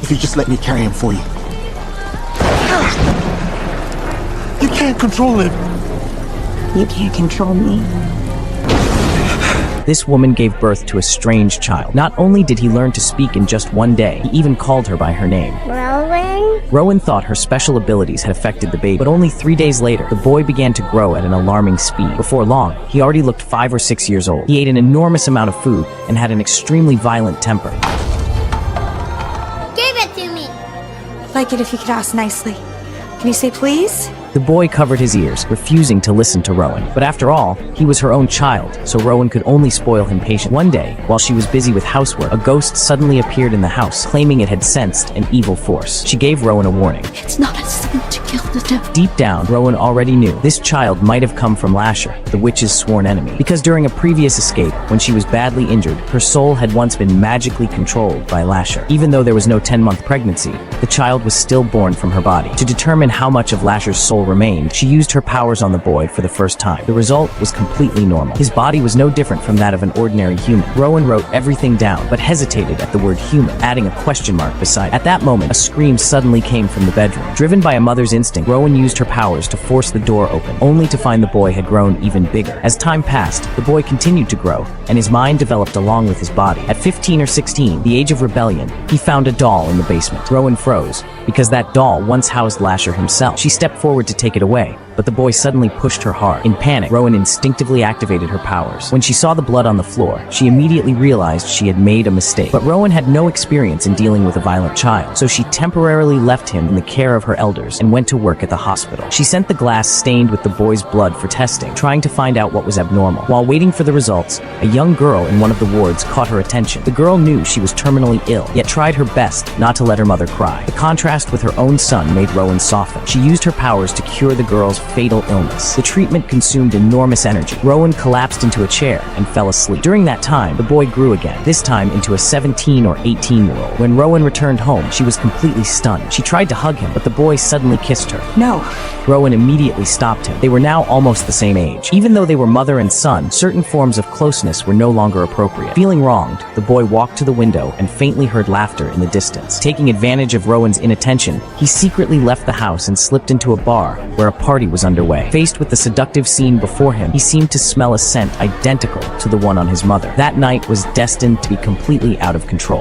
if you just let me carry him for you. You can't control him. You can't control me. This woman gave birth to a strange child. Not only did he learn to speak in just one day, he even called her by her name. Rowan? Rowan thought her special abilities had affected the baby, but only 3 days later, the boy began to grow at an alarming speed. Before long, he already looked 5 or 6 years old. He ate an enormous amount of food and had an extremely violent temper. Give it to me! I'd like it if you could ask nicely. Can you say please? The boy covered his ears, refusing to listen to Rowan. But after all, he was her own child, so Rowan could only spoil him patiently. One day, while she was busy with housework, a ghost suddenly appeared in the house, claiming it had sensed an evil force. She gave Rowan a warning. It's not a sin to kill the devil. Deep down, Rowan already knew this child might have come from Lasher, the witch's sworn enemy. Because during a previous escape, when she was badly injured, her soul had once been magically controlled by Lasher. Even though there was no 10-month pregnancy, the child was still born from her body. To determine how much of Lasher's soul remained, she used her powers on the boy for the first time. The result was completely normal. His body was no different from that of an ordinary human. Rowan wrote everything down, but hesitated at the word human, adding a question mark beside it. At that moment, a scream suddenly came from the bedroom. Driven by a mother's instinct, Rowan used her powers to force the door open, only to find the boy had grown even bigger. As time passed, the boy continued to grow, and his mind developed along with his body. At 15 or 16, the age of rebellion, he found a doll in the basement. Rowan froze, because that doll once housed Lasher himself. She stepped forward to take it away, but the boy suddenly pushed her hard. In panic, Rowan instinctively activated her powers. When she saw the blood on the floor, she immediately realized she had made a mistake. But Rowan had no experience in dealing with a violent child, so she temporarily left him in the care of her elders and went to work at the hospital. She sent the glass stained with the boy's blood for testing, trying to find out what was abnormal. While waiting for the results, a young girl in one of the wards caught her attention. The girl knew she was terminally ill, yet tried her best not to let her mother cry. The contrast with her own son made Rowan soften. She used her powers to cure the girl's fatal illness. The treatment consumed enormous energy. Rowan collapsed into a chair and fell asleep. During that time, the boy grew again, this time into a 17 or 18-year-old. When Rowan returned home, she was completely stunned. She tried to hug him, but the boy suddenly kissed her. No. Rowan immediately stopped him. They were now almost the same age. Even though they were mother and son, certain forms of closeness were no longer appropriate. Feeling wronged, the boy walked to the window and faintly heard laughter in the distance. Taking advantage of Rowan's inattention, he secretly left the house and slipped into a bar where a party was underway. Faced with the seductive scene before him, he seemed to smell a scent identical to the one on his mother. That night was destined to be completely out of control.